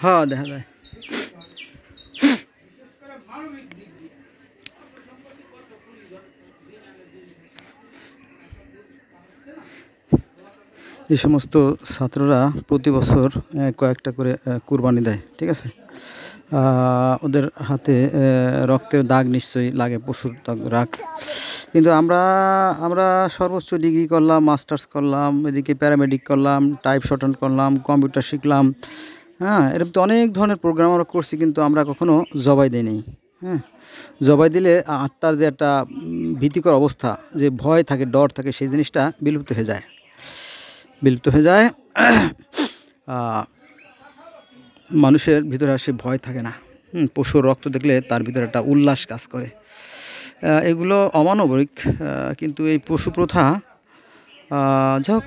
হ্যাঁ দেখা যায়। এই সমস্ত ছাত্ররা প্রতি বছর কয়েকটা করে কুরবানি দেয়, ঠিক আছে। ওদের হাতে রক্তের দাগ নিশ্চয়ই লাগে, পশুর দাগ। কিন্তু আমরা সর্বোচ্চ ডিগ্রি করলাম, মাস্টার্স করলাম, এদিকে প্যারামেডিক করলাম, টাইপ শর্টন করলাম, কম্পিউটার শিখলাম, হ্যাঁ, এরকম তো অনেক ধরনের প্রোগ্রাম আমরা করছি, কিন্তু আমরা কখনো জবাই দিইনি। হ্যাঁ, জবাই দিলে আত্মার যে একটা ভীতিকর অবস্থা, যে ভয় থাকে, ডর থাকে, সেই জিনিসটা বিলুপ্ত হয়ে যায়। মানুষের ভিতরে আর সে ভয় থাকে না। পশুর রক্ত দেখলে তার ভিতরে একটা উল্লাস কাজ করে। এগুলো অমানবিক, কিন্তু এই পশু প্রথা যাই হোক